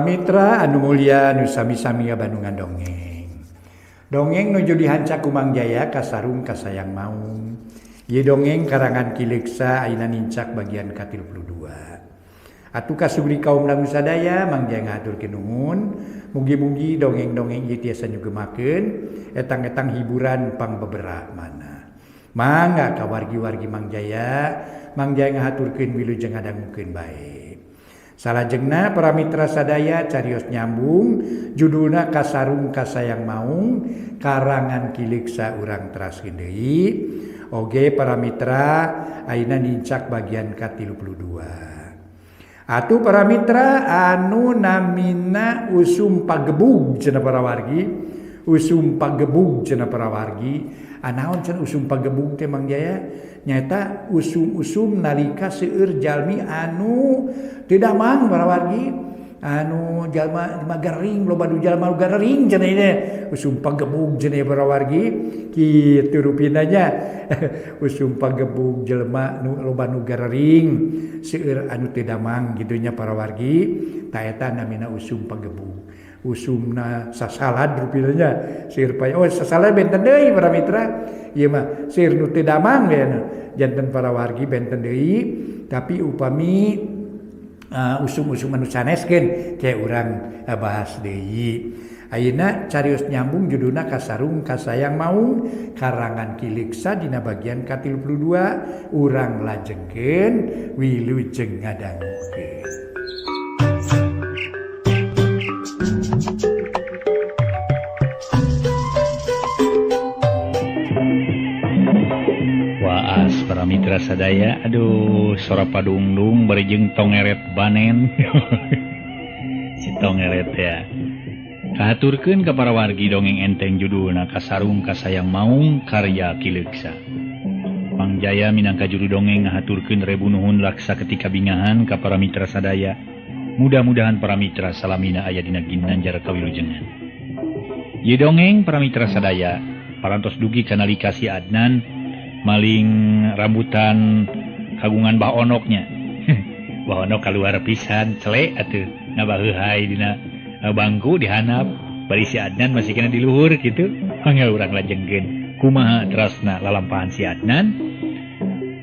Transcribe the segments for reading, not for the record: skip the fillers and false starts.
Mitra anu mulia nu sami-sami Bandungan dongeng. Dongeng nuju dihanca ku Mang Jaya kasarung kasayang maung. Ieu dongeng karangan Ki Leuksa ayeuna nincak bagian ka-32. Atuh kasubri kaum dangu sadaya Mang Jaya ngaturkeun nuhun. Mugi-mugi dongeng-dongeng ieu tiasa nyugemakeun etang-etang hiburan pang beberapa mana. Mangga ka wargi-wargi Mang Jaya ngahaturkeun wilujeng ngadangukeun bae. Salajengna para mitra sadaya carios nyambung judulna kasarung kasayang maung karangan Ki Leuksa urang teraskeun deui. Oge para mitra ayeuna nincak bagian ka-32. Atuh para mitra anu namina usum pagebug cenah para wargi. Usum pagebug cenah para wargi. Anaon cenah usum pagebug teh Mang Jaya? Nyata usum-usum nalika seueur jalmi anu teu damang para wargi. Anu jalma magering loba nu jalma nu garing cenah ieu usum pagebug cenah para wargi. Kitu rupina nya. Usum pagebug jelema nu loba nu garing seueur anu teu damang kitu nya para wargi. Ta eta namina usum pagebug. Usumna sasalad rupina nya. Seueur paya sasalad benten deui para mitra. Ieu mah seueur nu teu damang we janten para wargi benten deui. Tapi upami usum-usum anu saneskeun ke urang bahas deui. Ayeuna carios nyambung judulna kasarung kasayang maung karangan Ki Leuksa dina bagian ka-32 urang lajengkeun wilujeng ngadangukeun. Waas para mitra sadaya, aduh sora padungdung barejeng tongeret banen. Si tongeret ya. Kahaturkeun ka para wargi dongeng enteng judulna kasarung kasayang maung karya Ki Leuksa. Mang Jaya minangka juru dongeng ngahaturkeun rebu nuhun laksa ketika bingahan ka para mitra sadaya. Mudah-mudahan para mitra salamina aya dina ginanjar kawilujengan. Ieu dongeng para mitra sadaya parantos dugi kana lika si Adnan maling rambutan kagungan Bah Onoknya. Bah Onok kaluar pisan celek atuh ngabaheuhai dina bangku dihanap bari si Adnan masih kena di luhur gitu. Mangga urang lajengkeun kumaha terasna lalampahan si Adnan.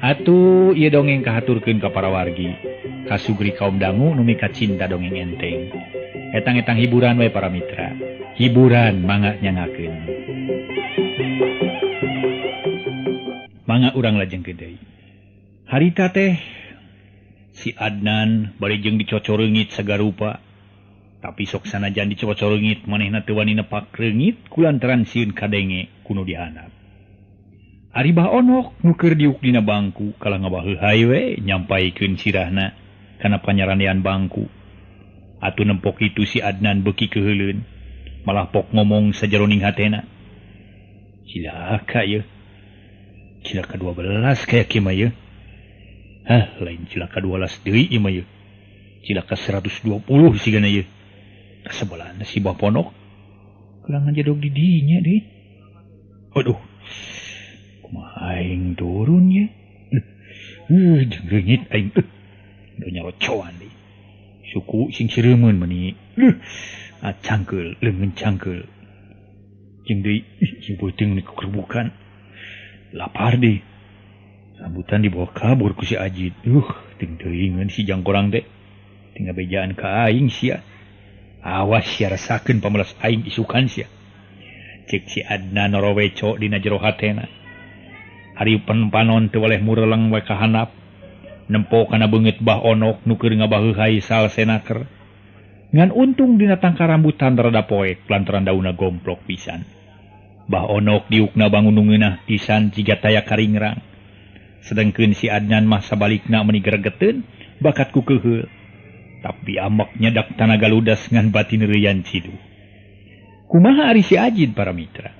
Atuh ieu dongeng kahaturkeun ka para wargi kasugri kaum dangu nu mika cinta dongeng enteng. Etang-etang hiburan wae para mitra. Hiburan mangga nyangakeun. Mangga urang lajengkeun deui. Harita teh si Adnan barejeng dicocoreungit sagarupa. Tapi sok sanajan dicocoreungit manehna teu wani nepak reungit kulantaran sieun kadenge kuno dihanap. Ari Bah Onok nu keur diuk dina bangku kala ngabaheuhai we nyampaikeun sirahna kana panyaranean bangku. Atuh nempok itu si Adnan beuki keuheuleun malah pok ngomong sajeroning hatena. Cilaka ye. Cilaka 12 kaya kieu mah ye. Hah, lain cilaka 12 deui ieu mah ye. Cilaka 120 sigana ye. Kasebelahan si Bah Ponok kelangan jadog di dinya deh. Aduh, kumaha aing turun ya. Jeung reungit aing donya rocoan deh. Suku sing sireumeun meni. Cangkeul, leungeun cangkeul. Jeung deui ieu beuteung ni kerubukan. Lapar deh. Rambutan dibawa kabur ku si Ajid. Ting teuingeun si jangkorang teh. Tinggal bejaan ka aing sia. Awas sia rasakeun pamelas aing isukan sia. Cek si Adnan noroweco dina jero hatena. Hareupeun panon teu waleh mureleng we kahanap. Nempo kana beungeut Bah Onok nu keur ngabaheuhai salsenaker. Ngan untung dina tangka rambutan rada poek lantaran daunna gomplok pisan. Bah Onok diukna bangunungeunah pisan jiga taya karingrang. Sedengkeun si Adnan mah sabalikna meuni gregeteun bakat ku keuheul. Tapi amak nyadak tanaga ludas ngan batin reuyan cidu. Kumaha ari si Ajid para mitra?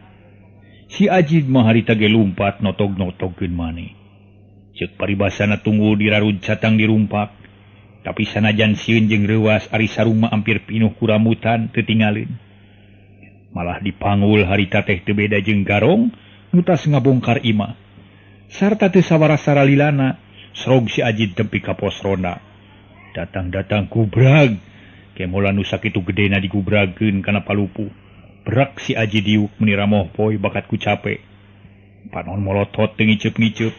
Si Ajid mah harita ge lumpat notog-notogkeun maneh. Ceuk paribasana tunggul dirarud catang dirumpak. Tapi sanajan sieun jeung reuwas ari saruma ampir pinuh ku rambutan teu tingalin. Malah dipanggul harita teh teu beda jeung garong nu tas ngabongkar imah. Sarta teu sawarasa ralilana Srog si Ajid tempi ka pos ronda. Datang-datang kubrag kemolan nusak itu gede na digubragen kana palupu. Berak si Aji diuk meniramoh poy bakat ku capek. Panon molotot teu ngiceup-ngiceup.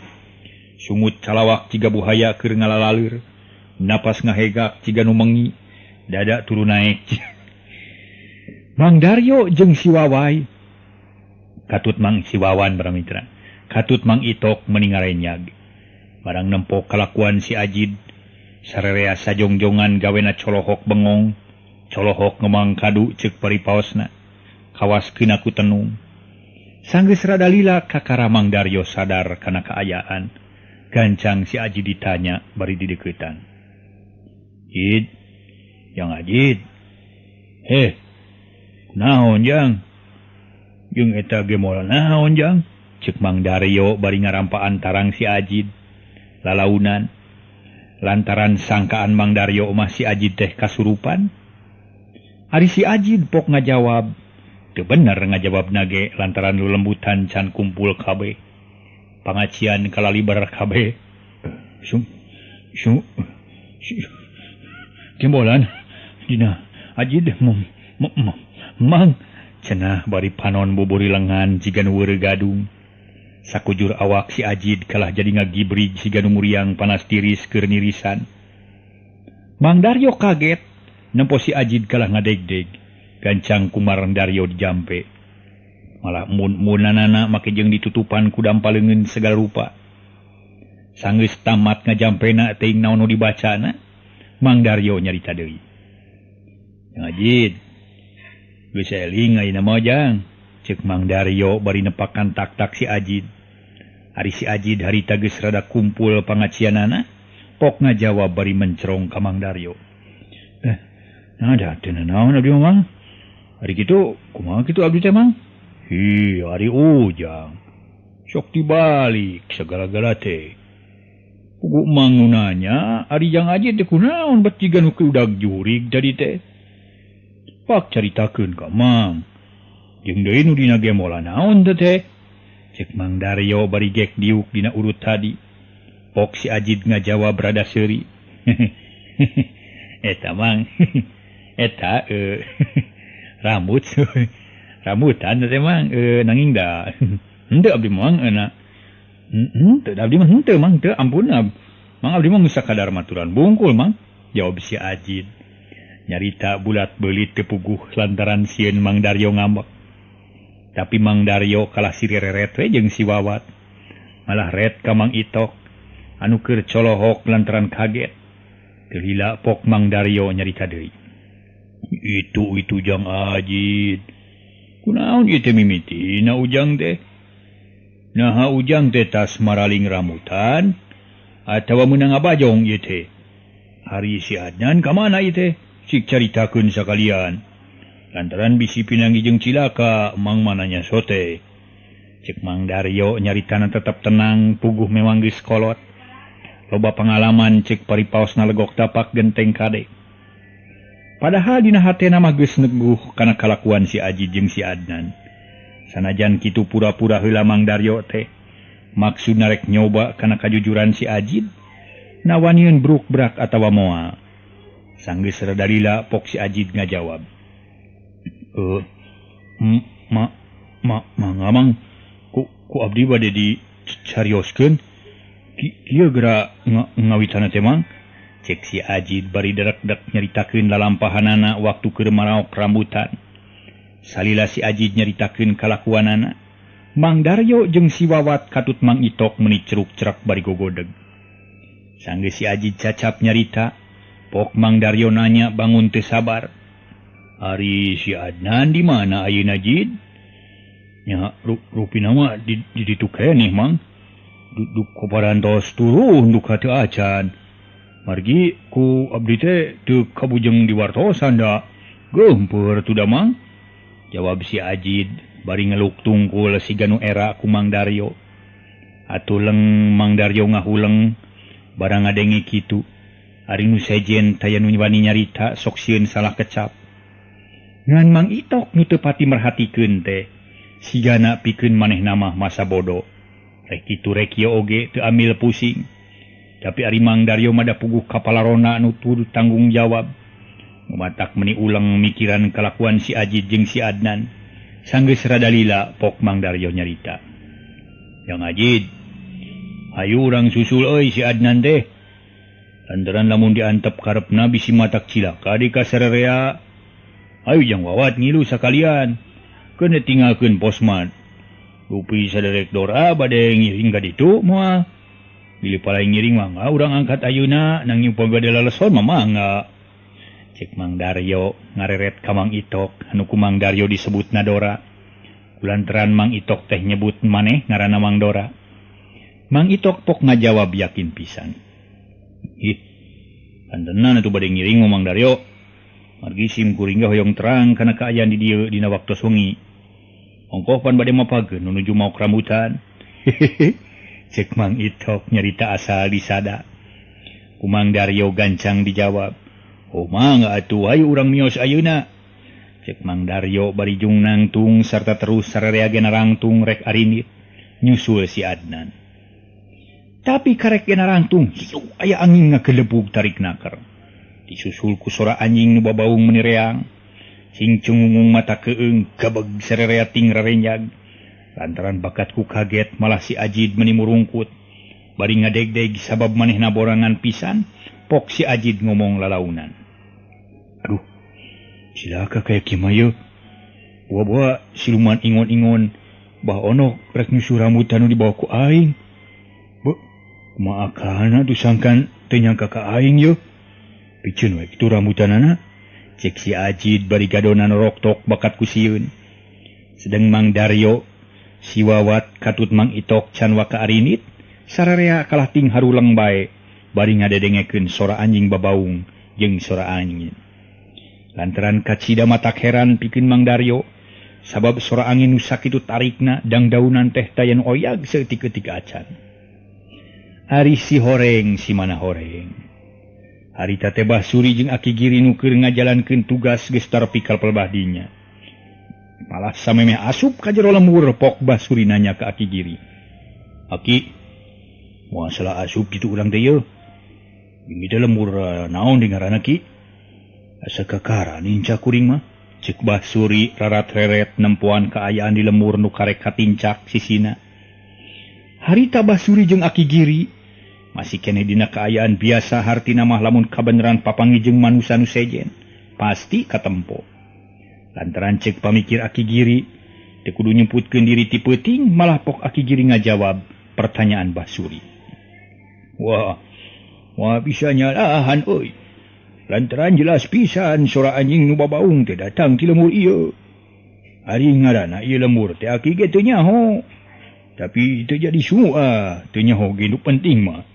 Sungut calawak ciga buhaya keur ngalalaleur. Napas ngahegak ciga nu mengi. Dada turu naek. Mang Daryo jeung si Wawai. Katut Mang si Wawan Bramitra. Katut Mang Itok meningarenyag. Barang nempok kalakuan si Ajid. Sarerea sajongjongan gawena colohok bengong. Colohok ngemang kadu ceuk paripaosna. Kawaskeun aku tenung. Sanggeus rada lila kakara Mang Daryo sadar kana kaayaan. Gancang si Ajid ditanya bari di deukeutan. Jid, yang Ajid. Naon jang? Jeung eta ge moal naon jang? Ceuk Mang Daryo bari ngarampaan tarang si Ajid. Lalaunan. Lantaran sangkaan Mang Daryo mah si Ajid teh kasurupan. Ari si Ajid pok ngajawab. Teu bener ngajawab nage lantaran lulembutan can kumpul kabeh. Pangacian kalalibar kabeh. Timbolan dina Ajid Mang cenah bari panon buburi lengan jiga nu weureu gadung. Sakujur awak si Ajid kalah jadi ngagibrig siga nu muriang panas tiris keur nirisan. Mang Daryo kaget nempo si Ajid kalah ngadegdeg. Gancang kumar Daryo dijampe. Malah mun-munanana make jeung ditutupan ku dampaleungeun segala rupa. Sanggeus tamat ngajampena teuing naon nu dibacana, Mang Daryo nyarita deui. Yang Ajid, geus eling ayeuna mah jang. Ceuk Mang Daryo bari nepakan tak-tak si Ajid. Ari si Ajid harita geus rada kumpul pangacianana, pok ngajawab bari mencrong ka Mang Daryo. Nada teu naon abdi mah. Ari kitu kumaha kitu abdi teh Mang? Ari ujang. Sok dibalik segala-gala teh. Pugu Mang nu nanya, ari Jang Ajid teh kunaon bet jiga nu keudag jurig jadi teh. Pak caritakeun ka Mang. Jeung deui nu dina ge mola naon teh? Cek Mang Daryo bari gek diuk dina urut tadi. Pok si Ajid ngajawab rada seuri. Eta Mang. Eta rambut rambutan teh Mang nanging da. Henteu abdi Mang euna. Teu abdi mah henteu Mang, teu ampun Mang abdi mah geus sakadar maturan bungkul Mang. Jawab si Ajid. Nyarita bulat beulit teu puguh lantaran sieun Mang Daryo ngambek. Tapi Mang Daryo kalah sireret we jeung si Wawat. Malah ret ka Mang Itok anu keur colohok lantaran kaget. Teu lila pok Mang Daryo nyarita deui. Itu Jang Ajid. Kunaon ieu teh mimitina ujang teh? Naha ujang teh tas maraling rambutan atawa meunang abajong ieu teh? Hari si Adnan ka mana ieu teh? Cik caritakeun sakalian. Lantaran bisi pinanggi jeung cilaka Mang mananya sote. Cek Mang Daryo nyaritana tetep tenang, puguh memang geus kolot. Loba pengalaman cek paripaosna legok tapak genteng kade. Padahal dina hatena mah geus neguh kana kalakuan si Ajid jeung si Adnan. Sanajan kitu pura-pura heula Mang Daryo teh. Maksudna rek nyoba kana kajujuran si Ajid. Nawanieun bruk-brak atawa moal. Sanggeus rada lila pok si Ajid ngajawab. Mang, ku abdi bade dicarioskeun. Kieu geura ngawitana teh Mang. Cek si Ajid bari derek-dek nyaritakeun lalampahanana waktu keur maraok rambutan. Salila si Ajid nyaritakeun kalakuanana, Mang Daryo jeung si Wawat katut Mang Itok meuni ceruk-cerak bari gogodeg. Sanggeus si Ajid cacap nyarita, pok Mang Daryo nanya bangun teu sabar. Ari si Adnan di mana ayeuna Jid? Nya rupina mah di ditu keneh Mang. Duk koparantos turun duka teu acan. Margi ku abdi teh teu kabujeng diwartosan da. Geumpeur tu da Mang. Jawab si Ajid bari ngeluk tungkul siga nu era ku Mang Daryo. Atuleng Mang Daryo ngahuleng barang ngadenge kitu. Ari nu sejen taya nu wani nyarita sok sieun salah kecap. Ngan Mang Itok nu teu pati merhatikeun teh sigana pikeun manehna mah masa bodoh. Rek kitu rek ieu oge teu ambil pusing. Tapi ari Mang Daryo mah da puguh kapalarona anu tudu tanggung jawab. Matak meni ulang mikiran kelakuan si Ajid jeung si Adnan. Sanggeus rada lila pok Mang Daryo nyarita. Yang Ajid, hayu urang susul euy si Adnan teh. Lantaran lamun diantep karepna bisi matak cilaka di kasararea. Hayu jang wawat ngilu sakalian. Kena tinggalkeun posmat. Rupi saderek Dora bade ngiring ka ditu moal. Bilih palai ngiring mangga urang angkat ayeuna nang nyumpul gade laleson mah mangga. Cek Mang Daryo ngareret ka Mang Itok anu ku Mang Daryo disebutna Dora. Kulantaran Mang Itok teh nyebut maneh ngaranna Mang Dora. Mang Itok pok ngajawab yakin pisan. Ih, pantenan atuh bade ngiring Mang Daryo. Margi sim kuring hoyong terang kana kaayaan di dieu dina waktos wengi. Ongkoh pan bade mapageun nuju mau rambutan. Cek Mang Itok nyarita asal disada. Ku Mang Daryo gancang dijawab. Oh mangga atuh hayu urang mios ayeuna. Cek Mang Daryo bari jung nangtung sarta terus sararea gena rangtung rek arinit nyusul si Adnan. Tapi karek gena rangtung hiu aya angin ngagelebug tarik naker. Disusul ku sora anjing nu babaung menireang. Sing cungungung mata keung gabeg sararea ting rarenjag. Lantaran bakatku kaget malah si Ajid meni murungkut. Bari ngadeg-deg sabab manehna borangan pisan, pok si Ajid ngomong lalaunan. Aduh, cilaka kayak kimayo. Buah-buah siluman ingon-ingon. Bah ono rek nyusu rambutan di bawah ku aing. Bu, kumaha kana dusangkan teu nyangka ka aing yo. Piceun we kitu rambutanana. Cek si Ajid bari gadonan roktok bakat ku sieun. Sedeng Mang Daryo si Wawat katut Mang Itok can waka arinit sararea kalah ting harulang bae bari ngadedengekeun sora anjing babaung jeung sora angin. Lantaran kacida matak heran pikeun Mang Daryo sabab sora angin nu sakitu tarikna dang daunan teh tayan oyag saeutik-eutik acan. Ari si horeng si mana horeng. Harita teh Basuri jeung Aki Giri nu keur ngajalankeun tugas geus tarpikal pelebah dinya. Malah samemeh asup ka jero lemur pok Basuri nanya ka Aki Giri. Aki, moal salah asup kitu urang teh yeuh. Gini teh lemur naon di ngaranna Ki? Asa kakara ninca kuring mah. Cek Basuri rarat-reret nempuan kaayaan di lemur nu karek katincak sisina. Harita Basuri jeung Aki Giri masih kene dina kaayaan biasa hartina mah lamun kabeneran papangi jeung manusa nu sejen pasti katempo. Lantaran cek pamikir Aki Giri teu kudu nyemputkeun diri ti peuting malah pok Aki Giri ngajawab pertanyaan Basuri. Wah bisa nyalahan euy. Lantaran jelas pisan sora anjing nu babaung teh datang ti lemur ieu. Ari ngaranna ieu lemur teh Aki ge teu nyaho. Tapi teu jadi sumua, teu nyaho ge nu penting mah.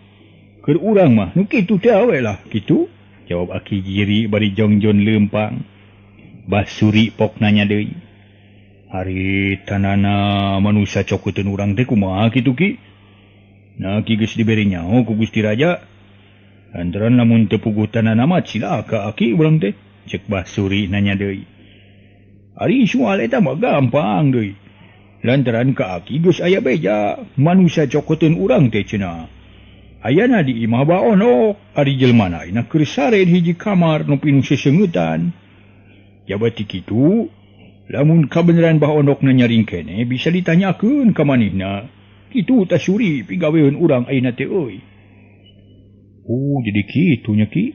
Keur urang mah nu kitu teh we lah kitu. Jawab Aki Giri bari jongjon leumpang. Basuri pok nanya deui. Ari tanana manusia cokuteun urang teh kumaha kitu Ki? Nah Ki geus dibere nyaho ku Gusti Raja. Lantaran lamun teu puguh tanana mah cilaka Aki urang teh. Cek Basuri nanya deui. Ari soal eta mah gampang deui. Lantaran ka Aki geus aya beja manusia cokuteun urang teh cenah. Ayana di imah baonok ari jelmana ina keur sare di hiji kamar nu pinu seseungutan. Jabat kitu, lamun kabeneran baonokna nyaring kene bisa ditanyakeun ka manehna. Kitu tah suri pigaweun urang ayeuna teh euy. Oh, jadi kitu nya Ki.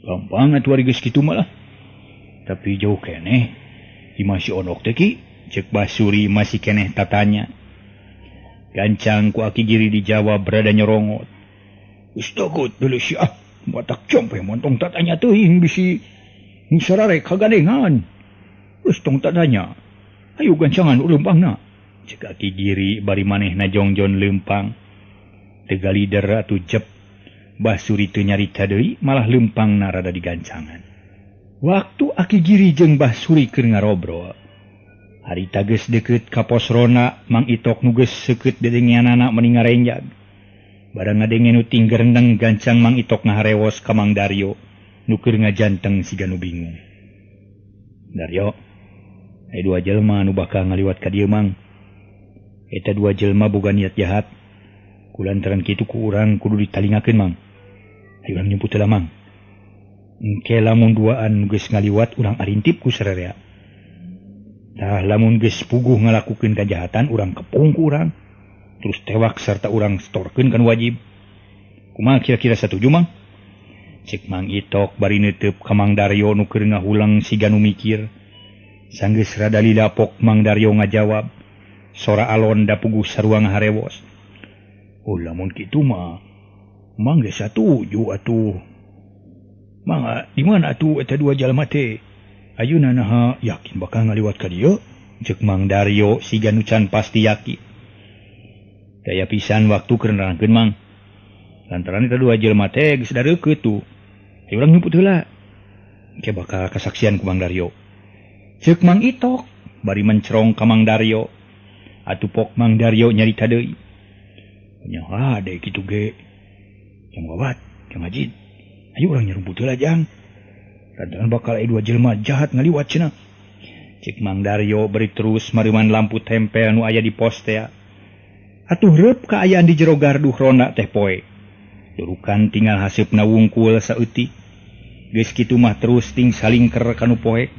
Gampang atuh ari geus kitu mah lah. Tapi jauh keneh imah si onok teh Ki, cek Basuri masih keneh tatanya. Gancang ku Aki Giri dijawab berada nyorongot. Geus takut deuleu si matak compe montong tatanya teuing bisi nu sarare kagandengan. Geus tong tatanya. Hayu gancangan leumpangna. Cek Aki Giri bari manehna jongjon leumpang. Teu galider atuh jep. Basuri teu nyarita deui malah leumpangna rada digancangan. Waktu Aki Giri jeung Basuri keur ngarobrol. Harita geus deukeut ka pos rona Mang Itok nu geus seukeut dedengeanana meni ngarenjag. Barang ngadenge nu ting gerendeng gancang Mang Itok ngaharewos ka Mang Daryo nu keur ngajanteng siga nu bingung. Daryo, aya dua jelema nu bakal ngaliwat ka dieu Mang. Eta dua jelema boga niat jahat. Kulantaran kitu ku urang kudu ditalingakeun Mang. Ayo urang nyumput heula Mang. Engke lamun duaan geus ngaliwat urang arintip ku sarerea. Tah lamun geus puguh ngalakukeun kajahatan urang kepung ku urang, terus tewak sarta urang setorkeun kan wajib. Kumaha kira-kira satuju Mang? Cek Mang Itok bari neuteup ka Mang Daryo nu keur ngahulang siga nu mikir. Sanggeus rada lilapok Mang Daryo ngajawab, sora alon da puguh sarua ngaharewos. Oh lamun kitu mah, Mang geus satuju atuh. Mangga di mana atuh eta dua jalma teh? Ayeuna naha yakin bakal ngaliwat ka dieu? Cek Mang Daryo siga nu can pasti yakin. Daya pisan waktu keur nerangkeun Mang. Lantaran eta dua jalma teh geus dareukeut tuh. Ayo urang nyumput heula. Engke bakal kasaksian ku Mang Daryo. Cek Mang Itok bari mencerong ka Mang Daryo. Atuh pok Mang Daryo nyarita deui. Nyawa deh kitu ge. Jang wawat, jang ajin. Ayo urang nyarumput heula jang. Lantaran bakal aya dua jelema jahat ngaliwat cenah. Cek Mang Daryo beri terus mariman lampu tempel nu aya di pos teh. Atuh reup kaayaan di jero garduh ronda teh poe. Durukan tinggal haseupna wungkul saeutik. Geus kitu mah terus ting salingker kanu poek.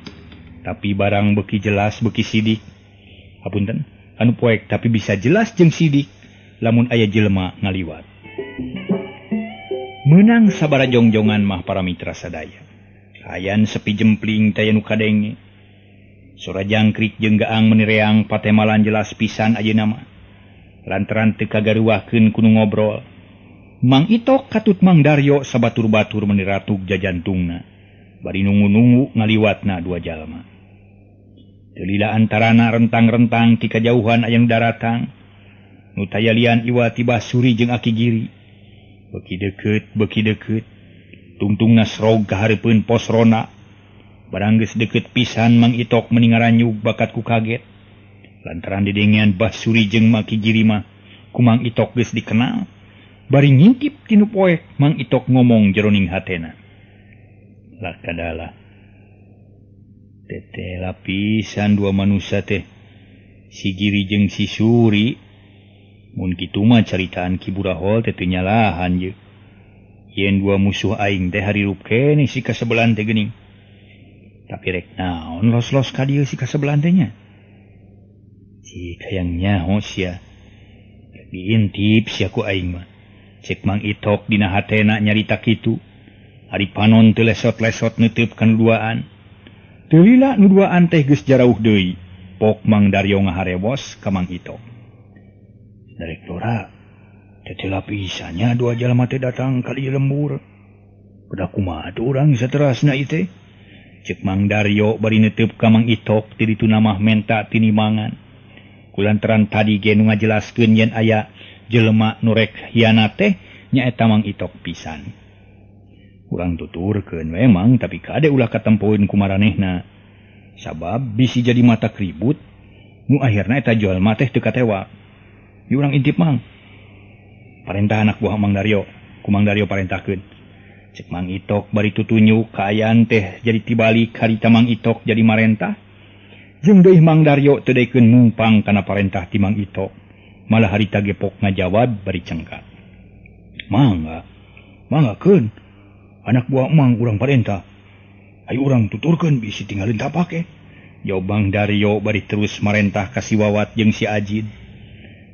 Tapi barang beuki jelas beuki sidik. Hapunten, anu poek tapi bisa jelas jeung sidik lamun aya jelema ngaliwat. Menang sabara jongjongan mah para mitra sadaya. Kayan sepi jempling taya nu kadenge. Sora jangkrik jeung gaang menireang patemalan jelas pisan ayeuna mah. Lantaran teu kagaruahkeun kudu ngobrol. Mang Itok katut Mang Daryo sabatur-batur meniratug jajantungna. Bari nunggu-nunggu ngaliwatna dua jalma. Teu lila antarana rentang-rentang ti kajauhan aya nu daratang. Nu taya lian iwa ti Basuri jeung Aki Giri. Beuki deukeut. Tungtungna srog ka hareupeun pos rona. Barang geus deukeut pisan Mang Itok meni ngaranyug bakat ku kaget. Lantaran dedengian Basuri jeung Aki Giri mah ku Mang Itok geus dikenal. Bari ngintip tinu poek Mang Itok ngomong jeroning hatena. Lah kadalah. Tete lapisan dua manusia teh. Si Giri jeung si Suri. Mun kitu mah caritaan Ki Burahol teh teu nyalahan ye. Yen dua musuh aing teh harirup keneh si kasebelan teh geuning. Tapi rek naon los-los ka dieu si kasebelan teh nya? Si kayang nyaho sia. Diintip sia ku aing mah. Cek Mang Itok dina hatena nyarita kitu. Ari panon teu lesot-lesot neuteub ka nu duaan. Teu lila nu duaan teh geus jarauh deui. Pok Mang Daryo ngaharewos ka Mang Itok. Direktora, tete lapisannya dua jalma teh datang kali lembur. Kuda kumaha tu urang saterasna ieu teh? Cek Mang Daryo bari neuteub ka Mang Itok ti ditu namah menta tinimangan. Kulantaran tadi ge nu ngajelaskeun yen aya jelema nu rek hianat teh nyaeta Mang Itok pisan. Urang tuturkeun memang tapi kade ulah katempoeun ku maranehna. Sabab bisi jadi mata kribut nu akhirna eta jalma teh teu katewak. Di urang intip Mang. Parentah anak buah Mang Daryo. Ku Mang Daryo parentahkeun. Cek Mang Itok bari tutunjuk kaayaan teh jadi tibalik harita Mang Itok jadi marentah. Jeung deui Mang Daryo teu daekeun numpang kana parentah ti Mang Itok. Malah harita gepok ngajawab bari cengkat. Manggakeun. Anak buah Mang urang parentah. Ayo urang tuturkeun bisi tinggalin tapak Jawab Mang Daryo bari terus marentah ka si Wawat jeung si Ajid.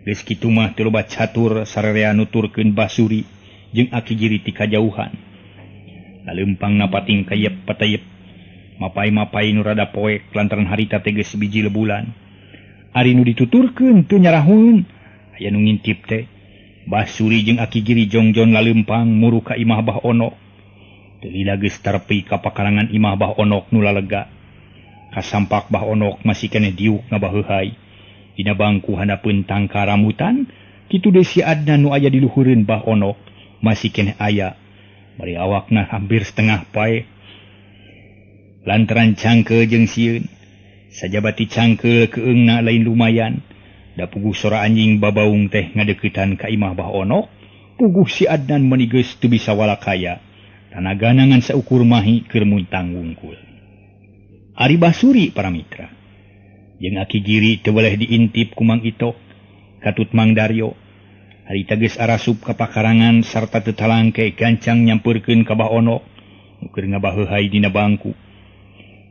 Geus kitu mah teu loba catur sarerea nuturkeun Basuri jeung Aki Giri ti kajauhan. Laleumpangna pating kayep patayep. Mapai-mapai nu rada poek lantaran harita teh geus biji lebulan. Ari nu dituturkeun teu nyarahun. Aya nu ngintip teh Basuri jeung Aki Giri jongjon laleumpang muru ka imah Bah Onok. Teu lila geus tarpi ka pakarangan imah Bah Onok nu lalega. Kasampak Bah Onok masih keneh diuk ngabaheuhai. Dina bangku handapeun tangka rambutan, kitu deui si Adnan nu aya di luhureun Bah Onok masih keneh aya. Bari awakna hampir setengah pae. Lantaran cangkeul jeung sieun, sajabati cangkeul keungna lain lumayan. Da puguh sora anjing babaung teh ngadeuketan ka imah Bah Onok, puguh si Adnan meuni geus teu bisa walakaya. Tanaga nangan saukur mahi keur muntang wungkul. Ari Basuri para mitra. Jeung Aki Giri teu boleh diintip ku Mang Itok, katut Mang Daryo. Harita geus arasup ka pakarangan sarta teu talangke gancang nyampeurkeun ka Bah Onok. nuker ngabaheuhai dina bangku.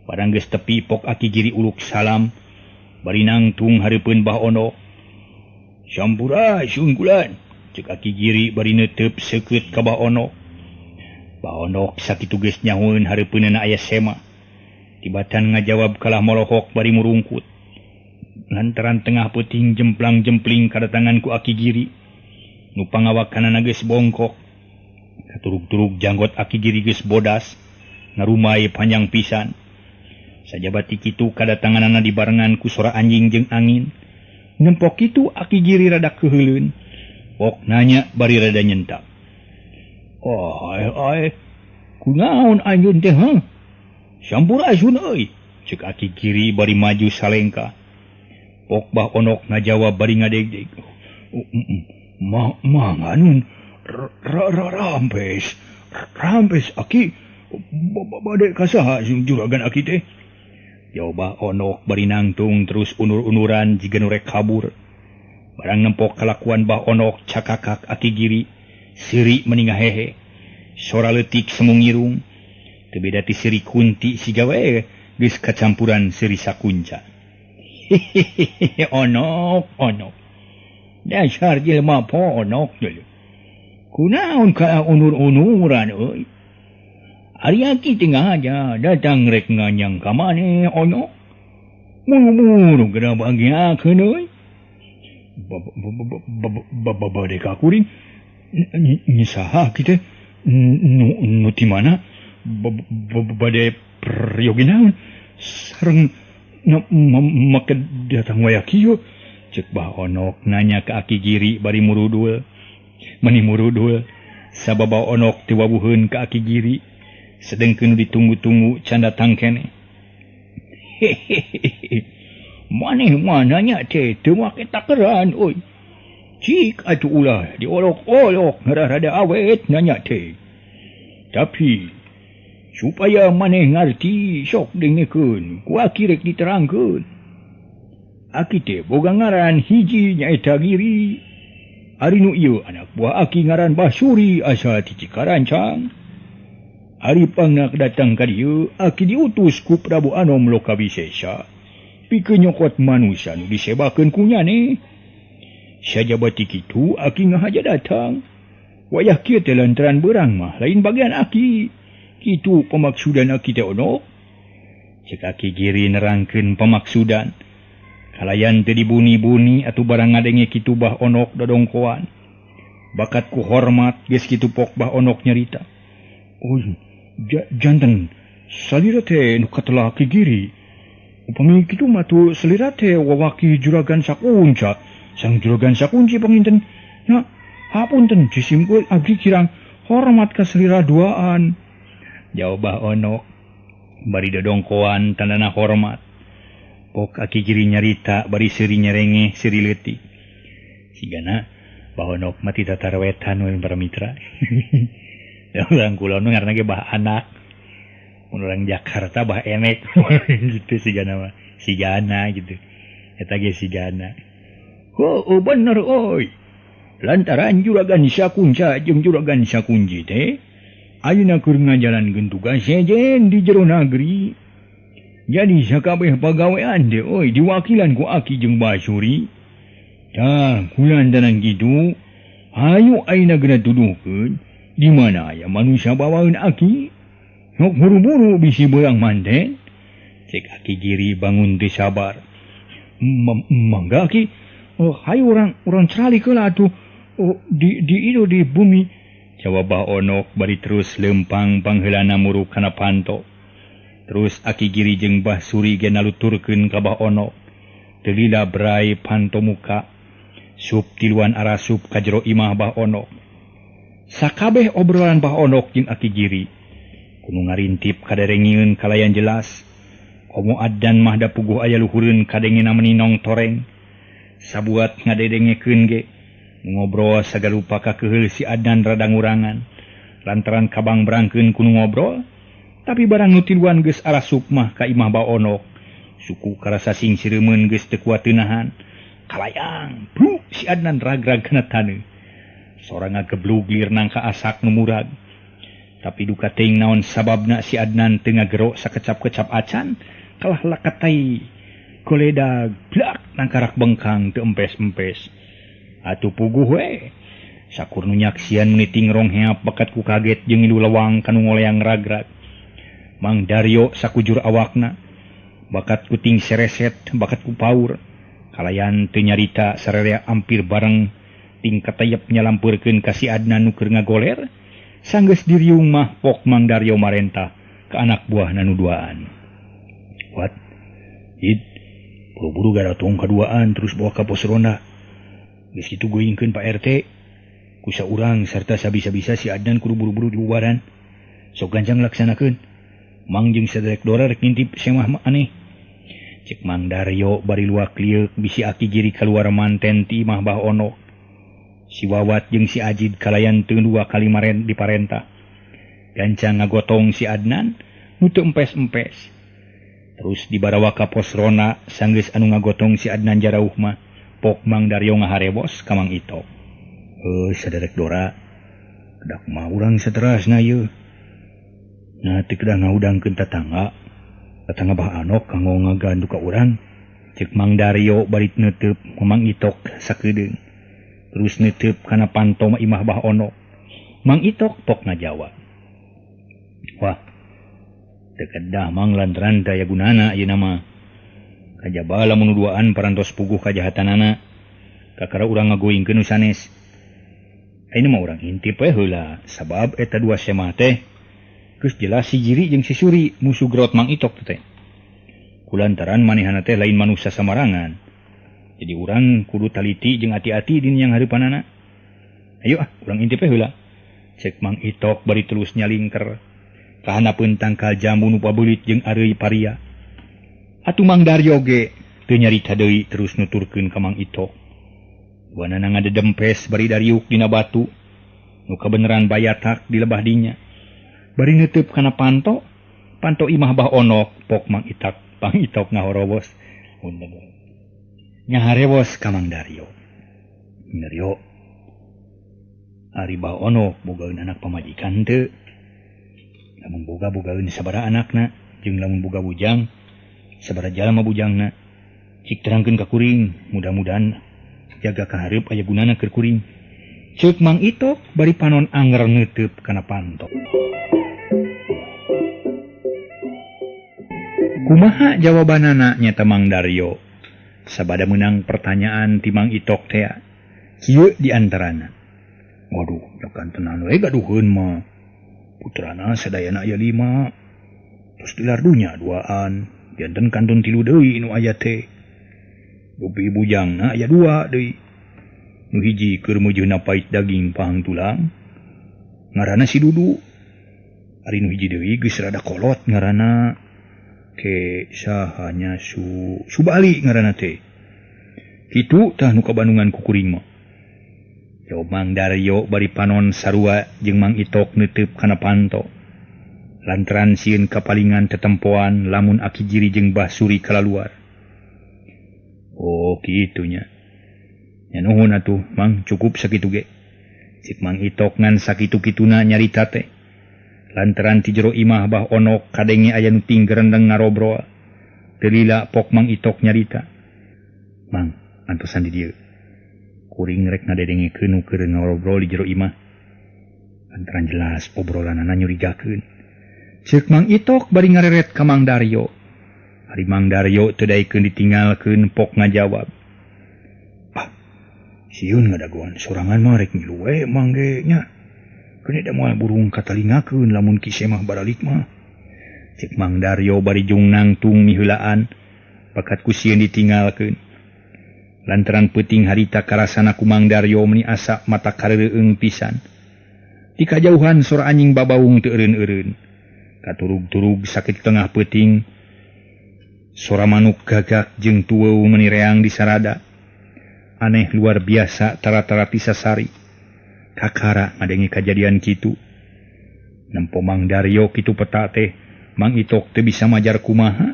Barang geus tepi pok Aki Giri uluk salam bari nangtung hareupeun Bah Onok. Sampura sunggulan, cek Aki Giri bari neuteup seukeut ka Bah Onok. Bah Onok sakitu geus nyahoeun hareupeunna aya sema. Tibatan ngajawab kalah molohok bari murungkut. Lantaran tengah peuting jemplang-jempling kadatangan ku Aki Giri. Nu pangawakanana geus bongkok. Katurug-turug janggot Aki Giri geus bodas, ngarumai panjang pisan. Sajabati kitu kadatanganana dibarengan ku sora anjing jeung angin. Nempok kitu Aki Giri rada keheuleun. Pok nanya bari rada nyentak. Ai, kunaon anjeun teh heuh? Sampurasun euy, cek Aki Giri bari maju salengka. Pok Bah Onok ngajawab bari ngadegdeg. Manganun rampes Aki. Bade kasaha juragan Aki teh? Jawab Bah Onok bari nangtung terus unur-unuran jiga nu rek kabur. Barang nempok kalakuan Bah Onok cakakak Aki Giri, siri meningah hehe. Sora leutik semung irung. Teu beda ti siri Kunti siga wae geus kacampuran siri Sakunca. Onok. Dasar jelema ponok deuleu. Kunaon ka unur-unuran euy? Ari Aki tengah aja datang rek nganyang ka maneh Onok. Muru-muru geura bagiakeun euy. Bade ka kuring. Nyesaha kita nu ti mana? Bade peryogi naon? Sareng make datang waya kieu. Cek Bah Onok nanya ke Aki Giri bari murudul. Mani murudul. Sababa Onok teu wabuheun ka Aki Giri. Sedengkeun ditunggu-tunggu can datang keneh. Maneh mananya teh teu make takeran euy. Cik atuh ulah diolok-olok rada awet nanya teh. Tapi supaya maneh ngarti sok dengekeun ku Aki rek diterangkeun. Aki teh boga ngaran hiji nyaeta Giri. Ari nu ieu anak buah Aki ngaran Basuri asa ti Cikarancang. Ari pangna datang ka dieu Aki diutus ku Prabu Anom Lokabisesa pikeun nyokot manusia nu disebakeun ku nyane. Sajabati kitu Aki ngahaja datang. Wayah kieu teh lantaran beurang mah lain bagian Aki. Kitu pemaksudan Aki teh Onok. Cek Aki Giri nerangkeun pemaksudan. Kalayan teu dibuni-buni atuh barang ngadenge kitu Bah Onok dodongkoan. Bakat ku hormat geus kitu pok Bah Onok nyarita. Oh, janten salira teh nu katelah Aki Giri. Upami kitu mah tu salira teh wawaki juragan Sakunca. Sang juragan Sakunci panginten. Nya, hapunten cisimkeun abdi kirang hormat ka salira duaan. Jawab Bah Onok bari dodongkoan tandana hormat. Pok Aki Giri nyarita bari seri nyerenge seri leutik. Sigana Bah Onok mah ti tatarewetan we para mitra. Urang kula nu ngaranna ge Bah Anak. Mun urang Jakarta Bah Enek gitu sigana mah. Sigana gitu. Eta ge sigana. Oh bener oi. Lantaran juragan Sakunca jeung juragan Sakunci teh ayeuna keur ngajalankeun tugas sejen di jero nagri. Jadi sakabeh pagawean teh oi diwakilan ku Aki jeung Basuri. Tah kulantaran kitu hayu ayeuna geuna tuduhkeun di mana aya manusia bawaeun Aki. Sok buru-buru bisi beurang manten. Cek Aki Giri bangun teu sabar. Mangga Aki. Hayu urang cerali keula atuh di bumi. Jawab Bah Onok bari terus lempang pangheulana muruk kana panto. Terus Aki Giri jeung Basuri ge naluturkeun ka Bah Onok. Teu lila brai panto muka. Sup tiluan arasup ka jero imah Bah Onok. Sakabeh obrolan Bah Onok jeung Aki Giri kudu ngarintip kaderengieun kalayan jelas. Komo adan mah da puguh aya luhureun kadengena meninong toreng. Sabuat ngadedengekeun ge ngobrol sagarupa ka keheul si adan rada ngurangan. Lantaran kabang berangkeun kudu ngobrol. Tapi barang nu tiluan geus arasup mah ka imah Bah Onok. Suku karasa sing sireumeun geus teu kuat teu nahan. Kalayang, bruk si Adnan ragrag kana taneuh. Sorang ngageblug lir nangka asak nu murag. Tapi duka teuing naon sababna si Adnan teu ngagero sakecap-kecap acan kalah lakatai koledag blak nangkarak bengkang teu empes-empes. Atuh puguh we. Sakur nu nyaksian meniting rong heap bakat ku kaget jeung ngilu lawang kanu ngoleang ragrag. Mang Daryo sakujur awakna bakat kuting sereset bakat ku paur kalayan teu nyarita sararea ampir bareng ting katayep nyalampurkeun ka si Adnan nu keur ngagoler sanggeus diriung mah pok Mang Daryo marentah ka anak buahna nu duaan. Wat? Id, buru-buru gadatong kaduaan terus bawa ka pos ronda. Geus kitu goingkeun Pak RT. Kusa urang serta sabisa-bisa si Adnan kudu buru-buru dibubaran. Sok gancang laksanakeun. Mang jeung saderek dora rek ngintip semah aneh. Cek Mang Daryo bari luak lieu bisi aki giri kaluar manten ti imah Bah Ono. Si Wawat jeung si Ajid kalayan teu dua kali maren diparentah. Gancang ngagotong si Adnan nu teu empes-empes. Terus dibarawa ka pos rona sanggeus anu ngagotong si Adnan jarauh mah pok Mang Daryo ngaharebos ka Mang Itok. Saderek Dora, kedak mah urang saterasna ieu. Nah, teu kedah ngaudangkeun tatangga Bah Anok kanggo ngagandu ka urang. Cek Mang Daryo bari neuteup Mang Itok sakedeung. Terus neuteup kana panto imah Bah Ono. Mang Itok pok ngajawab. Wah, teu kedah Mang lantaran daya gunana ieu nama. Kajaba lamun duaan parantos puguh kajahatanana. Kakara urang ngagoingkeun nu sanes. Ini mah urang intip we heula sabab eta dua semah teh geus jelas si Jiri jeung si Suri musuh gerot Mang Itok teh. Kulantaran manehna teh lain manusia samarangan. Jadi urang kudu taliti jeung hati-hati dina yang hareupanana. Ayo urang intip we heula. Cek Mang Itok bari terus nyalingker ka hanapeun tangkal jambu nu pabeulit jeung areuy paria. Atuh Mang Daryo ge teu nyarita deui terus nuturkeun ka Mang Itok. Buanana ngadedempes bari dariuk dina batu nu kabeneran bayatak di lebah dinya. Bari neuteup kana panto imah Bah Onok pok Mang Itok ngahorobos. Nyaharebos ka Mang Daryo. Daryo, ari Bah Onok bogaeun anak pamajikan teu? Lamun bogaeun sabaraha anakna jeung lamun boga bujang sabaraha jalma bujangna. Cik terangkeun ka kuring, mudah-mudahan jaga kahareup aya gunana keur kuring. Ceuk Mang Itok bari panon anger neuteup kana panto. Kumaha jawabanana nyata Mang Daryo? Sabada menang pertanyaan ti Mang Itok teh. Kieu di antarana. Waduh, jakan tenan we gaduheun mah. Putrana sadayana aya 5. Terus dilardunya 2an. Janten kantun 3 deui nu aya teh. Bupi bujangna aya 2 deui. Nu hiji keur meujeuhna pait daging pahang tulang. Ngaranna si Dudu. Ari nu hiji deui geus rada kolot ngaranna ke sahanya Subali ngaranna teh. Kitu tah nu kabandungan ku kuring mah. Jawab Mang Daryo bari panon sarua jeung Mang Itok neuteup kana panto. Lantaran sieun kapalingan tetempoan lamun Aki Jiri jeung Bah Suri kalaluar. Oh kitunya. Ya nuhun atuh Mang cukup sakitu ge. Cik Mang Itok ngan sakitu-kituna nyarita teh. Lantaran ti jero imah Bah Onok kadenge aya nu tingger rendeng ngarobrol. Teu lila pok Mang Itok nyarita. Mang, antosan di dieu. Kuring rek ngadedengekeun nu keur ngarobrol di jero imah. Lantaran jelas obrolanana nyurigakeun. Cik Mang Itok bari ngareret ka Mang Daryo. Ari Mang Daryo teu daekeun ditinggalkeun pok ngajawab. Sieun ngadagoan sorangan mah rek ngilu we mangge nya. Keuni da moal burung katalingakeun lamun kise mah baralik mah. Cik Mang Daryo bari jung nangtung miheulaan bakat ku sieun ditinggalkeun. Lantaran peuting harita karasana ku Mang Daryo meuni asa mata kareureung pisan. Di kajauhan sora anjing babawung teu eureun-eureun. Katurug-turug sakit tengah peuting. Sora manuk gagak jeung tuweuh meuni reang di sarada. Aneh luar biasa tara-tara Tisasari. Kakara ngadenge kajadian kitu. Nempo Mang Daryo kitu peta teh, Mang Itok teu bisa majar kumaha,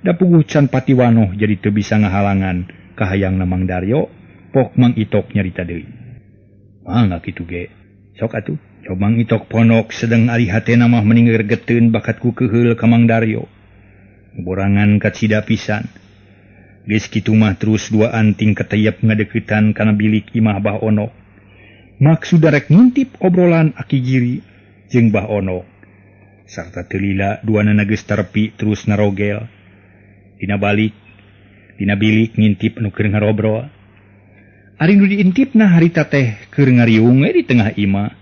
da puguh can patiwanoh jadi teu bisa ngahalangan kahayangna Mang Daryo, pok Mang Itok nyarita deui. Mangga kitu ge. Sok atuh Cobang itok ponok sedang ari hatena mah meninggal geteun bakatku keheul ka Mang Daryo. Borangan kat sida pisan. Geus kitu mah terus duaan ting keteyep ngadeukeutan kana bilik imah Bah Onok. Maksud rek ngintip obrolan Aki Giri jeung Bah Onok. Sarta teu lila duanana geus tarepi terus narogel. Dina bilik ngintip anu keur ngarobrol. Ari nu diintipna harita teh keur ngariung di tengah imah.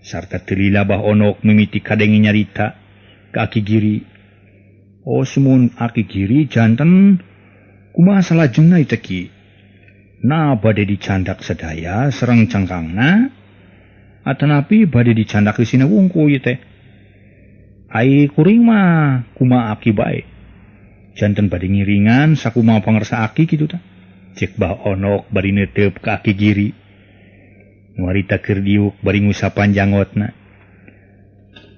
Sarta teu lila Bah Onok mimiti kadengi nyarita ka Aki Giri. Oh semun Aki Giri janten kumaha salajengna ieu teh ki? Na bade dicandak sadaya sareng cangkangna atanapi bade dicandak isina wungkul ieu teh. Ai kuring mah kumaha Aki bae. Janten bade ngiringan sakumaha pangarsa Aki kitu tah. Cek Bah Onok bari neuteup ka Aki Giri. Nu harita keur diuk bari ngusapan jangotna.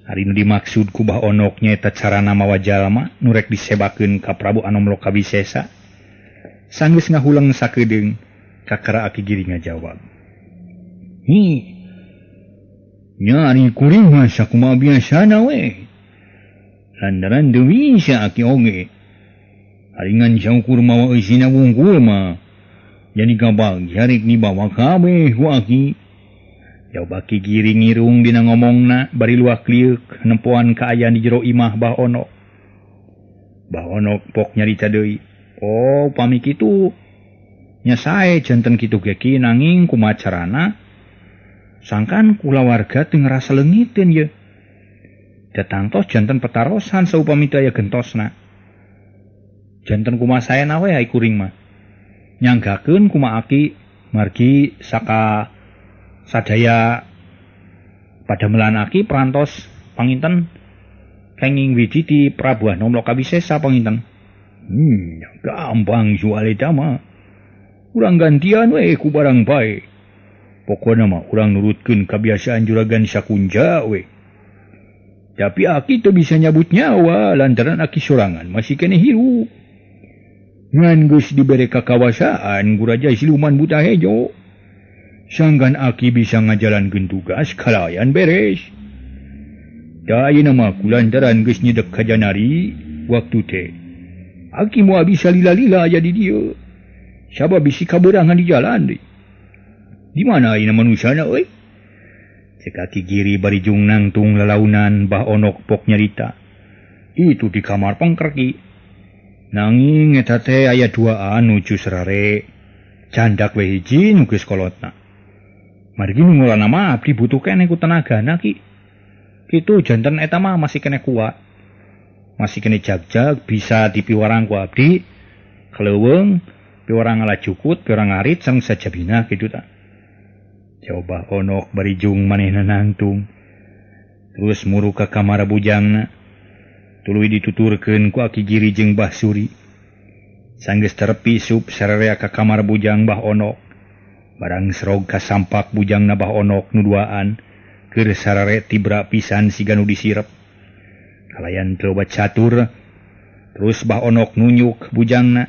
Hari nu dimaksud ku Bah Onok nyaeta carana mawa jalma nu rek disebakeun ka Prabu Anom Lokabisesa. Sanggeus ngahulang sakedeung kakara Aki Giri ngajawab. Nya ari kuring mah sakumaha biasana we. Lantaran teu bisa Aki oge. Haringan saukur mawa eusina wungkul mah. Jadi kabagi harek dibawa kabeh ku Aki. Jawab Aki Giri ngirung dina ngomongna bari luak liuk nempoan kaayaan di jero imah Bah Onok. Bah Onok pok nyarita deui. Oh, pami kitu. Nya sae janten kitu ge ki nanging kumaha carana? Sangkan kula warga teu ngarasa leungiteun ye. Datangtos janten petarosan saupami teu aya gentosna. Janten kumaha saena we ai kuring mah. Nyanggakeun kumaha Aki margi saka sadaya padamelan Aki perantos panginten kenging wiji ti Prabu Anom Lokabisesa panginten. Gampang soal eta mah. Urang gantian we ku barang bae. Pokona mah urang nurutkeun kabiasaan juragan Sakunja we. Tapi Aki teu bisa nyabut nyawa lantaran Aki sorangan masih kene hirup. Ngan geus dibere kakawasaan guraja siluman buta hejo. Sanggan Aki bisa ngajalankeun tugas kalayan beres. Da ayeuna mah kulantaran geus nyedek ka janari waktu teh. Aki moal bisa lila-lila aja di dieu. Sabab bisi kaberangan di jalan deui. Di mana ayeuna manusana euy? Cek Aki Giri bari jung nangtung lalaunan Bah Onok pok nyarita. Itu di kamar pangkerki. Nanging eta teh aya duaan nuju sarare. Candak we hiji nu geus kolotna. Margi nu ngolana mah abdi butuh keneh ku tenagana ki. Kitu janten eta mah masih kene kuat. Masih kene jag-jag bisa dipiwarang ku abdi. Keleuweung piwarang ngalajukut, piwarang ngarit sareng sajabina kitu tah. Jawab Bah Onok bari jung manehna nangtung. Terus muru ka kamar bujangna. Tuluy dituturkeun ku Aki Giri jeung Bah Suri. Sanggeus terepi sup sararea ka kamar bujang Bah Onok. Barang serog kasampak bujangna Bah Onok nu duaan keur sarare tibra pisan siga nu disirep. Kalayan teu obat catur. Terus Bah Onok nunyuk bujangna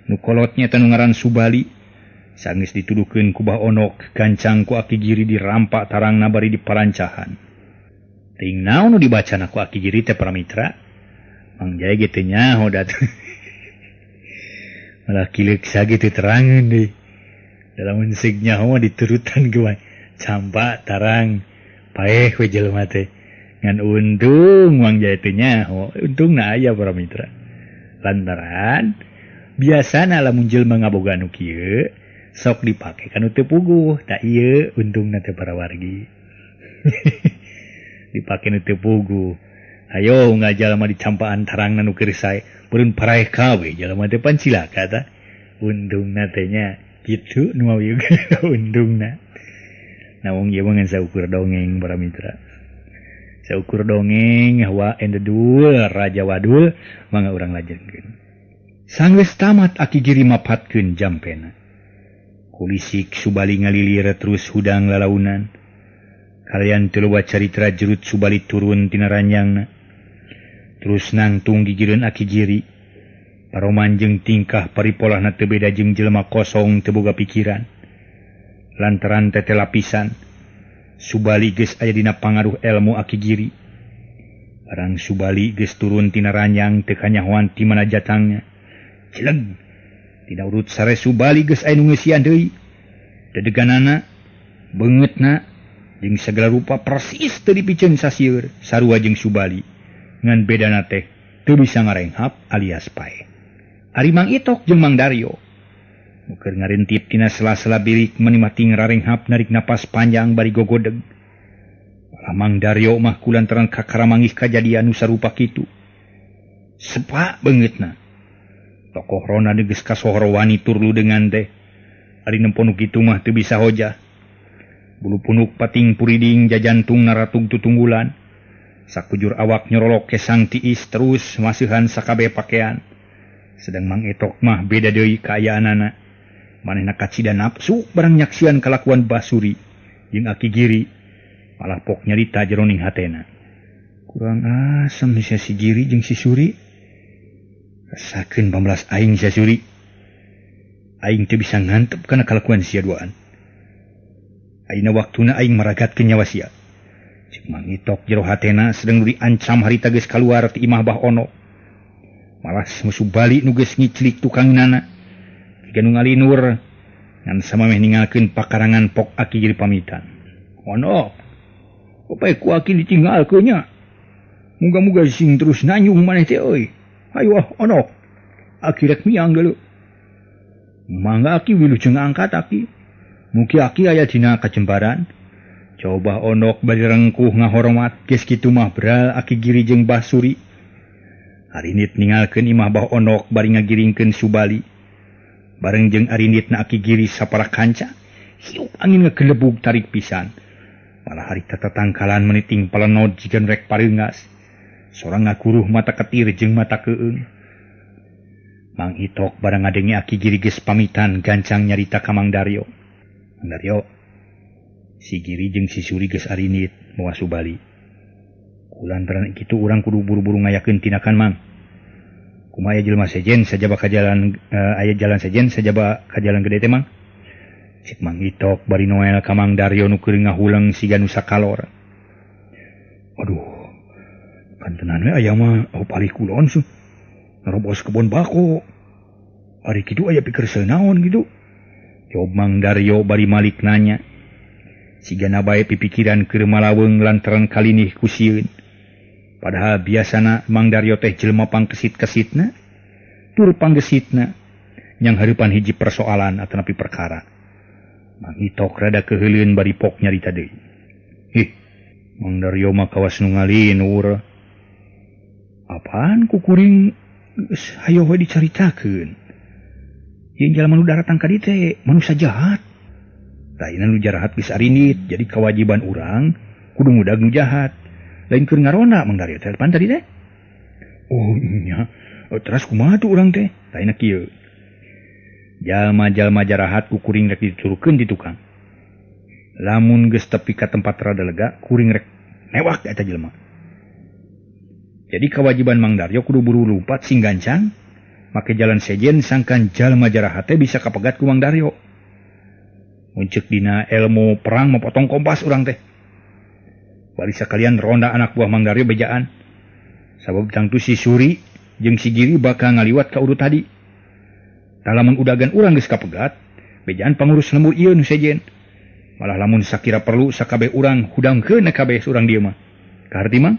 nu kolotnya teh nu ngaran Subali. Sanggeus dituduhkeun ku Bah Onok gancang ku Aki Giri dirampak tarangna bari diparancahan. Ting naon nu dibacana ku Aki Giri teh para mitra? Mang Jaya ge teu nyaho dat. Malah kileuk sakitu terangeun deui. Dalam seug nyaho diturutan ge wae. Campak tarang paeh we jelema teh. Ngan untung Mang Jaya teu nyaho, untungna aya para mitra. Lantaran biasana lamun jelema ngaboga anu kieu sok dipake kanu teu puguh, da ieu untungna teh para wargi. Dipake nu teu puguh. Ayo ngajalma dicampaan tarangna nu keur sae, peureun paraeh kawe jalma teh pan cilaka tah. Untungna teh nya kitu nu aweug untungna. Nah wong ieu mah ngan saukur dongeng para mitra. Saukur dongeng hawa endedul Raja Wadul mangga urang lajengkeun. Sanggeus tamat Aki Giri mapatkeun jampena. Kulisik Subali ngalilir terus hudang lalaunan. Kalian teu loba carita jerut Subali turun tina ranjangna. Terus nangtung gigireun Aki Giri. Paroman jeung tingkah paripolahna teu beda jeung jelema kosong teu boga pikiran. Lantaran teteh lapisan Subali geus aya dina pangaruh ilmu Aki Giri. Barang Subali geus turun tina ranjang teu kanyahoan ti mana jatangnya. Cileg. Tina urut sare Subali geus aya nu ngeusian deui. Dedeganana, beungeutna jeung sagala rupa persis teu dipiceun sasieur sarua jeung Subali. Ngan bedana teh teu bisa ngarenghap alias pae. Ari Mang Itok jeung Mang Daryo keur ngarintip tina sela-sela bilik menikmati ngararenghap narik napas panjang bari gogodeg. Mang Daryo mah kulantaran kakaramangih kajadian nu sarupa kitu. Sepa beungeutna. Tokoh rona geus kasohor wani turlu dengan teh. Ari nemponu kitu mah teu bisa hojah. Bulu punuk pating puriding jajantung naratug tutunggulan. Sakujur awak nyorolok ke sang tiis terus masihan sakabe pakean. Sedang Mang Etok mah beda deui kaayaanana. Manehna kacida nafsu barang nyaksian kalakuan Basuri jeung Aki Giri. Malah pok nyarita jeroning hatena. Kurang asem si Giri jeung si Suri. Rasakeun pambelas aing si Suri. Aing teu bisa ngantep kana kalakuan sia duaan. Ayeuna waktuna aing maragatkeun nyawa sia. Cik Mang Itok jero hatena sedang diancam harita geus kaluar ti imah Bah Ono. Malah musuh Bali nu geus ngiclik tukanginana. Tiga nu ngalinur ngan samameh ningalkeun pakarangan pok Aki Giri pamitan. Ono, upaya ku Aki ditinggalkeun nya. Muga-muga sing terus nanyung maneh teh euy. Hayu Ono. Aki rek miang geuleuh. Mangga Aki wilujeng angkat Aki. Mugi Aki aya dina kajembaran. Coba Onok bari rengkuh ngahormat geus kitu mah beral Aki Giri jeung Basuri. Arinit ningalkeun imah Bah Onok bari ngagiringkeun Subali. Bareng jeung arinitna Aki Giri sapara kanca, hiup angin ngagelebug tarik pisan. Malah harita tatangkalan meniting palenod jigan rek pareungas. Sorang ngakuruh mata ketir jeung mata keueung. Mang Itok barang ngadenge Aki Giri geus pamitan gancang nyarita ka Mang Daryo. Mang Daryo, si Giri jeung si Suri geus arinit moal Subali. Kulantaran kitu urang kudu buru-buru ngayakeun tindakan Mang. Kumaha jelema sejen sajaba ka jalan aya jalan sejen sajaba ka jalan gede teh Mang. Cik Mang Itok bari noel ka Mang Daryo nu keur ngahuleung siga nu sakalor. Aduh. Kantenan we aya mah opali kulon su. Narobos kebon bako. Ari kitu aya pikeun saeunaon gitu. Jawab Mang Daryo bari malik nanya. Sigana bae pipikiran keur malaweung lantaran kalinih ku sieun. Padahal biasana Mang Daryo teh jelema pangkesit-kesitna, tur panggesitna, nyang hareupan hiji persoalan atanapi perkara. Mang Itok rada keheuleun bari pok nyarita deui. Mang Daryo mah kawas nu ngalinur. Apaan ku kuring hayo we dicaritakeun. Yeun jalma nu daratang ka dieu teh manusia jahat. Lainna nu jahat geus arinit, jadi kewajiban urang kudu ngudag nu jahat. Lain keur ngaronda Mang Daryo telepon tadi teh. Oh nya, terus kumaha tuh urang teh? Lainna kieu. Jalma-jalma jarahat ku kuring rek dituturkeun di tukang. Lamun geus tepi ka tempat rada lega, kuring rek newak eta jelema. Jadi kewajiban Mang Daryo kudu buru lumpat sing gancang, make jalan sejen sangkan jalma jarahat teh bisa kapegat ku Mang Daryo. Muncul dina ilmu perang mapotong kompas urang teh. Bari sakalian ronda anak buah Mang Daryo bejaan. Sabab tangtu si Suri jeung si Giri bakal ngaliwat ka urut tadi. Lamun udagan urang geus kapegat, bejaan pangurus lembur ieu nu sejen. Malah lamun sakira perlu sakabe urang hudangkeun kabeh urang dieu mah. Kaharti Mang?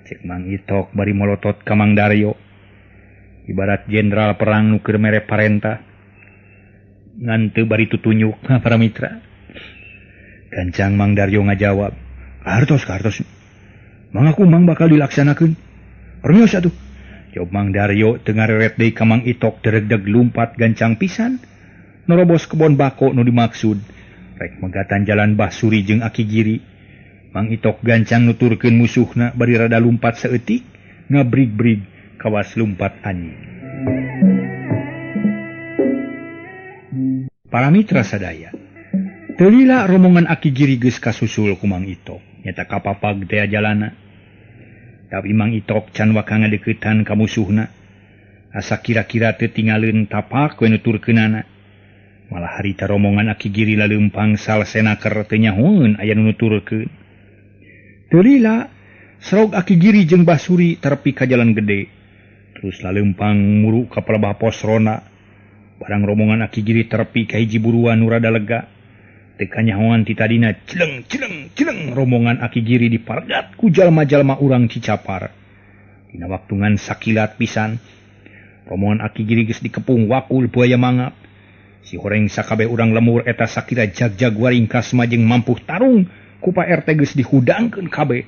Cek Mang Itok bari molotot ka Mang Daryo. Ibarat jenderal perang nu keur mere parentah. Ngan teu bari tutunyuk para mitra. Gancang Mang Daryo ngajawab. Kartos. Mang aku Mang bakal dilaksanakeun. Permios atuh. Jawab Mang Daryo teu ngareret deui ka Mang Itok deregdeg lumpat gancang pisan. Norobos kebon bako nu dimaksud. Rek megatan jalan Basuri jeung Aki Giri. Mang Itok gancang nuturkeun musuhna bari rada lumpat saeutik, ngabrig-brig kawas lumpat anjing. Para mitra sadaya. Teu lila rombongan Aki Giri geus kasusul ku Mang Itok. Nyata kapapag teh jalana. Tapi Mang Itok can waka ngadeuketan ka musuhna. Asa kira-kira teu tinggalin tapak we nuturkeunana. Malah harita rombongan Aki Giri lalempang salsenaker teu nyahoeun aya nu nuturkeun. Teu lila serog Aki Giri jeung Basuri terepi ka jalan gede. Terus lalempang muru ka pelebah pos rona. Barang rombongan Aki Giri terepi ka hiji buruan nu rada lega. Teu kanyahoan ti tadina celeng rombongan Aki Giri dipargat ku jalma-jalma urang Cicapar. Dina waktungan sakilat pisan rombongan Aki Giri geus dikepung wakul buaya mangap. Si horeng sakabe urang lemur eta sakira jag-jag waringkas majeng mampuh tarung ku Pak RT geus dihudangkeun kabeh.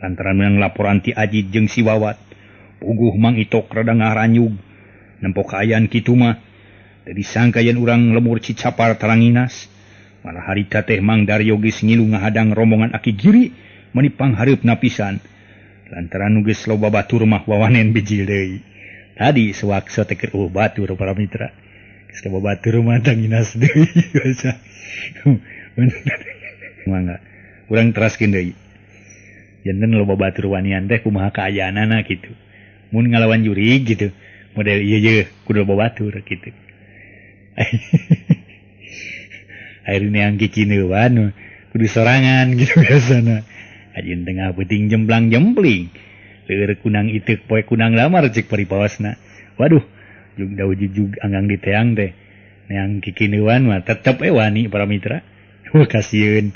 Lantaran meunang laporan ti Ajid jeung si Wawat, puguh Mang Itok rada ngaranyug. Nempo kaayaan kitu mah teu disangka yen urang lemur Cicapar taranginas. Malah harita teh Mang Daryo geus ngilu ngahadang rombongan Aki Giri meuni panghareupeuna pisan. Lantaran nu geus loba batur mah wawanen bijil deui. Tadi sewakso teh keur batur para mitra. Geus loba batur mah tanginas deui. Mangga. Urang teraskeun deui. Janten loba batur wanian teh kumaha kaayaanana kitu. Mun ngalawan jurig gitu. Model ieu ye kudu loba batur kitu. Akhirnya yang kicineuan kudu sorangan gitu biasana. Ajin tengah peuting jemplang-jempling. Leur kunang iteuk poe kunang lamar cek paripawasna. Waduh, jug daujug anggang diteang teh. Neang kicineuan mah tetep wani para mitra. Wah kasieun.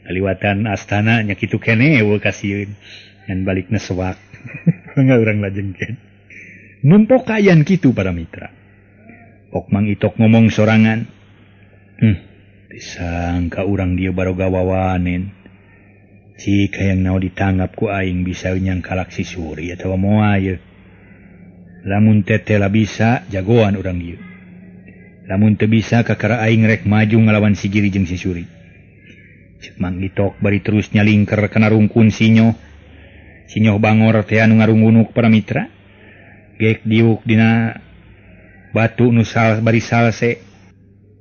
Kaliwatan astana nya kitu keneh wah kasieun. Ngan balikna sewak. Enggak urang lajengkeun. Numpok kaayaan kitu para mitra. Pok Mang Itok ngomong sorangan. Disangka urang dia baroga wawanen. Jika yang nau ditanggap ku aing bisa nyang kalak si Suri atawa moal ye. Lamun tetela bisa jagoan urang dia. Lamun teu bisa kakara aing rek maju ngalawan si Giri jeung si Suri. Cek Mang Itok bari terus nyalingker kana rungkun sinyo. Sinyo bangor teh anu ngarungunuk para mitra. Gek diuk dina batu nu bari salse.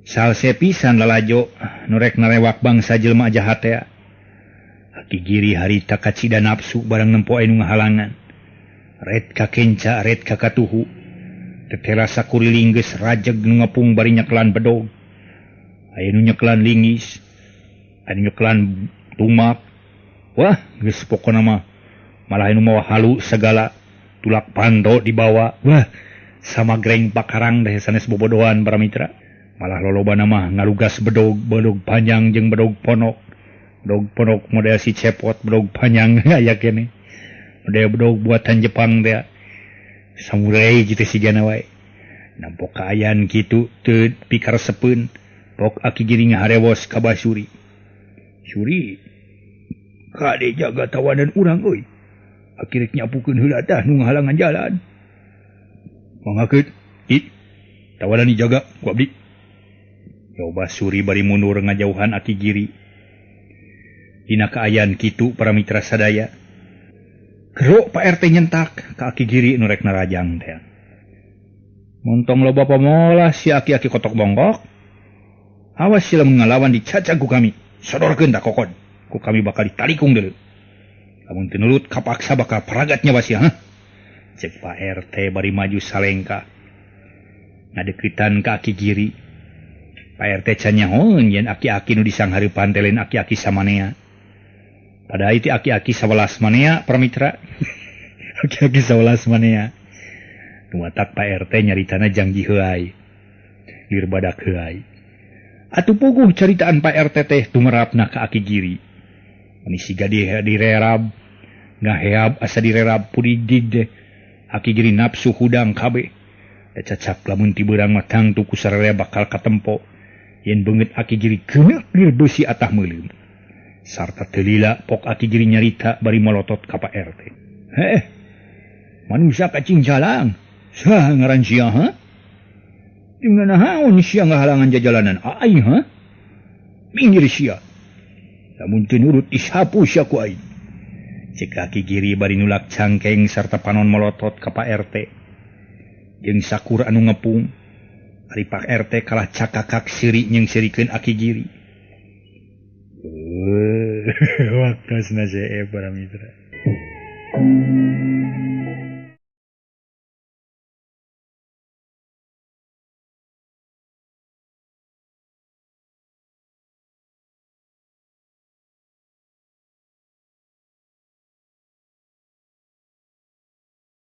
Salse pisan lalajo nu rek narewak bangsa jelema jahat teh. Aki Giri harita kacida nafsu barang nempo anu ngahalangan. Red ka kenca, red ka katuhu. Tetela sakuriling geus rajeg nu ngepung bari nyeklan bedog. Aya nu nyeklan lingis, anu nyeklan tumak. Wah, geus pokona mah malah anu mawa halu segala. Tulak pando dibawa. Wah, sama greng pakarang deh sanes bobodohan para mitra. Malah lolobana mah ngalugas bedog panjang jeung bedog ponok. Bedog ponok model si cepot, bedog panjang aya kene. Model bedog buatan Jepang teh. Samurai gitu sigana wae. Nampok kaayaan kitu teu pikaresepeun. Pok Aki Giri ngaharewos ka Basuri. Suri, kade jaga tawanan urang euy. Akhirnya nyapukeun heula tah nu ngahalangan jalan. Mangakeun, tawanan dijaga ku abdi. Coba Suri bari mundur ngajauhan Aki Giri. Dina kaayaan kitu para mitra sadaya. Gerok Pak RT nyentak ka Aki Giri nu rek narajang teh. Montong loba pamolah si aki-aki kotok bongkok. Awas sila ngalawan dicacag ku kami. Sodorkeun da kokon. Ku kami bakal ditalikung deuleu. Lamun teu nurut kapaksa bakal paragatnya basi ha. Cek Pak RT bari maju salengka. Ngadeukitan ka Aki Giri. Pak RT can nyahoeun yen aki-aki nu disanghareupan teh lain aki-aki samanea. Padahal itu aki-aki 11 manea para mitra. Aki-aki 11 manea. Numatak Pak RT nyaritana janji heuai. Lir badak heuai. Atuh puguh caritaan Pak RT teh tumerapna ka Aki Giri. Ani siga direrab. Ngaheab asa direrab pudigig deh. Aki Giri nafsu hudang kabeh. Da cacak lamun ti beurang mah tangtu ku sararea bakal katempo. Yen beungeut Aki Giri geuneuk lir beusi atah meuleum. Sarta teu lila pok Aki Giri nyarita bari molotot ka Pak RT. Heh. Manusia kacing jalang. Sah ngaran sia ha? Jeung nahaon sia ngahalangan jajalanan aing ha? Minggir sia. Lamun teu nurut disapu sia ku aing. Cek Aki Giri bari nulak cangkeng sarta panon molotot ka Pak RT. Jeung sakur anu ngepung. Ari Pak RT kalah cakakak siri nyengsirikeun Aki Giri. Waktu senasib para mitra.